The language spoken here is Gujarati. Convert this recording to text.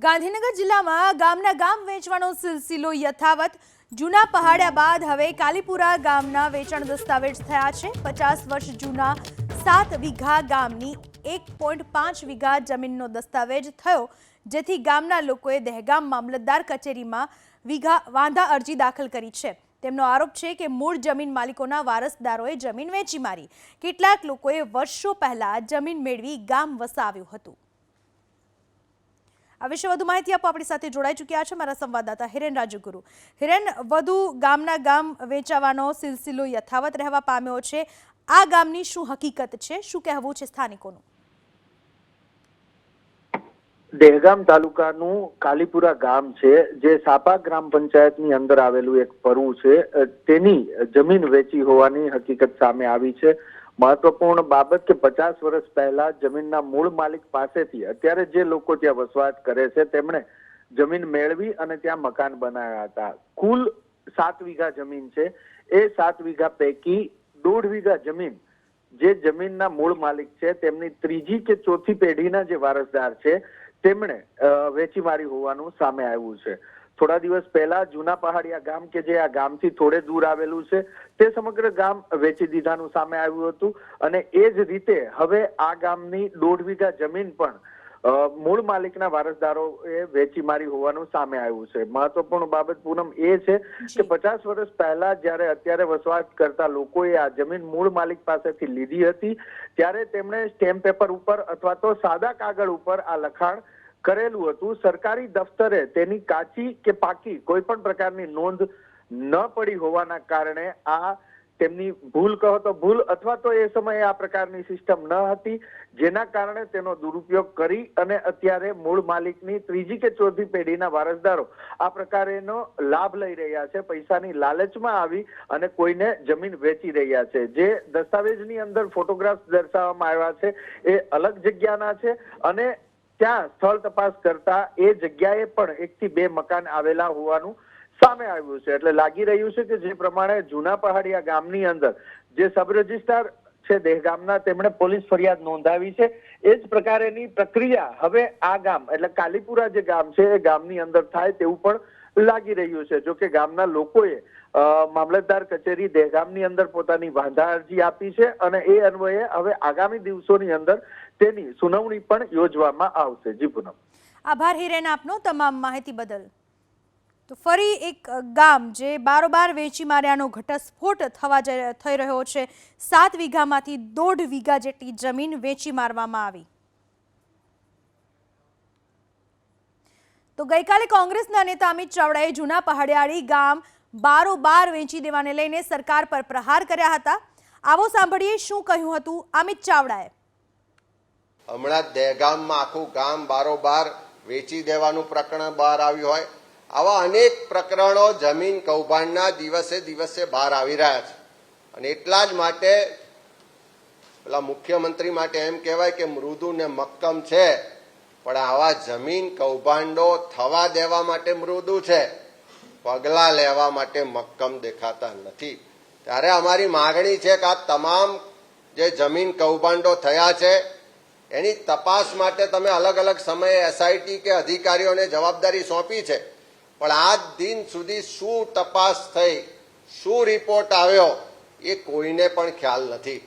ગાંધીનગર જિલ્લામાં ગામના ગામ વેચવાનો સિલસિલો યથાવત। જૂના પહાડિયા બાદ હવે કાલીપુરા ગામના વેચાણ દસ્તાવેજ થયા છે। 50 વર્ષ જૂના 7 વીઘા ગામની 1.5 વીઘા જમીનનો દસ્તાવેજ થયો, જેથી ગામના લોકોએ દહેગામ મામલતદાર કચેરીમાં વાંધા અરજી દાખલ કરી છે। તેમનો આરોપ છે કે મૂળ જમીન માલિકોના વારસદારોએ જમીન વેચી મારી। કેટલાક લોકોએ વર્ષો પહેલા જમીન મેળવી ગામ વસાવ્યું હતું। આ વિશે વધુ માહિતી આપવા આપણી સાથે જોડાઈ ચૂક્યા છે મારા સંવાદદાતા હિરેન રાજુગુરુ। હિરેન, વધુ ગામના ગામ વેચાવાનો સિલસિલો યથાવત રહેવા પામ્યો છે। આ ગામની શું હકીકત છે, શું કહેવું છે સ્થાનિકોનું? દહેગામ તાલુકાનું કાલીપુરા ગામ છે, જે સાપા ગ્રામ પંચાયતની અંદર આવેલું એક પરવું છે, તેની જમીન વેચી હોવાની હકીકત સામે આવી છે। મહત્વપૂર્ણ બાબત કે 50 વર્ષ પહેલા જમીનના મૂળ માલિક પાસેથી અત્યારે જે લોકો ત્યાં વસવાટ કરે છે તેમણે જમીન મેળવી અને ત્યાં મકાન બનાવ્યા હતા। કુલ 7 વીઘા જમીન છે। એ 7 વીઘા પૈકી 1.5 વીઘા જમીન જે જમીનના મૂળ માલિક છે તેમની ત્રીજી કે ચોથી પેઢીના જે વારસદાર છે તેમણે વેચી મારી હોવાનું સામે આવ્યું છે। થોડા દિવસ પહેલા જૂના પહાડિયા ગામ કે જે આ ગામથી થોડે દૂર આવેલું છે તે સમગ્ર ગામ વેચી દીધાનું સામે આવ્યું હતું અને એ જ રીતે હવે આ ગામની 1.5 વીઘા જમીન પણ મૂળ માલિકના વારસદારોએ વેચી મારી હોવાનું સામે આવ્યું છે। મહત્વપૂર્ણ બાબત પૂનમ એ છે કે 50 વર્ષ પહેલા જ્યારે અત્યારે વસવાટ કરતા લોકોએ આ જમીન મૂળ માલિક પાસેથી લીધી હતી ત્યારે તેમણે સ્ટેમ્પ પેપર ઉપર અથવા તો સાદા કાગળ ઉપર આ લખાણ કરેલું હતું। સરકારી દફતરે તેની કાચી કે પાકી કોઈ પણ પ્રકારની નોંધ ન પડી હોવાના કારણે આ તેમની ભૂલ કહો તો ભૂલ અથવા તો એ સમયે આ પ્રકારની સિસ્ટમ ન હતી, જેના કારણે તેનો દુરુપયોગ કરી અને અત્યારે મૂળ માલિકની ત્રીજી કે ચોથી પેઢીના વારસદારો આ પ્રકારેનો લાભ લઈ રહ્યા છે। પૈસાની લાલચમાં આવી અને કોઈને જમીન વેચી રહ્યા છે। જે દસ્તાવેજની અંદર ફોટોગ્રાફ્સ દર્શાવવામાં આવ્યા છે એ અલગ જગ્યાના છે અને ત્યાં સ્થળ તપાસ કરતા એ જગ્યાએ પણ 1 થી 2 મકાન આવેલા હોવાનું સામે આવ્યું છે। એટલે લાગી રહ્યું છે કે જે પ્રમાણે જૂના પહાડિયા ગામની અંદર જે સબ રજિસ્ટ્રાર છે દહેગામના તેમણે પોલીસ ફરિયાદ નોંધાવી છે, એ જ પ્રકારેની પ્રક્રિયા હવે આ ગામ એટલે કાલીપુરા જે ગામ છે એ ગામની અંદર થાય તેવું પણ લાગી રહ્યું છે। જો કે ગામના લોકોએ મામલતદાર કચેરી દહેગામની અંદર પોતાની વાંધા અરજી આપી છે અને એ અન્વયે હવે આગામી દિવસોની અંદર તેની સુનાવણી પણ યોજવામાં આવશે। જી પૂનમ, આભાર હિરેન આપનો તમામ માહિતી બદલ। તો ફરી એક ગામ જે બારોબાર વેચી માર્યાનો ઘટસ્ફોટ થઈ રહ્યો છે। 7 વીઘામાંથી 1.5 વીઘા જેટલી જમીન વેચી મારવામાં આવી। તો ગઈકાલે કોંગ્રેસના નેતા અમિત ચાવડાએ જૂના પહાડિયાળી ગામ બારોબાર વેચી દેવાને લઈને સરકાર પર પ્રહાર કર્યા હતા। આવો સાંભળીએ શું કહ્યું હતું અમિત ચાવડાએ। હમણાં દહેગામમાં આખું ગામ બારોબાર વેચી દેવાનું પ્રકરણ બહાર આવ્યું હોય, આવા અનેક પ્રકરણો જમીન કૌભાંડના દિવસે બહાર આવી રહ્યા છે અને એટલા જ માટે પેલા મુખ્યમંત્રી માટે એમ કહેવાય કે મૃદુ ને મક્કમ છે, પણ આવા જમીન કૌભાંડો થવા દેવા માટે મૃદુ છે, પગલા લેવા માટે મક્કમ દેખાતા નથી। ત્યારે અમારી માગણી છે કે આ તમામ જે જમીન કૌભાંડો થયા છે એની તપાસ માટે તમે અલગ અલગ સમયે એસઆઈટી કે અધિકારીઓને જવાબદારી સોંપી છે, પણ આજ દિન સુધી શું તપાસ થઈ, શું રિપોર્ટ આવ્યો એ કોઈને પણ ખ્યાલ નથી।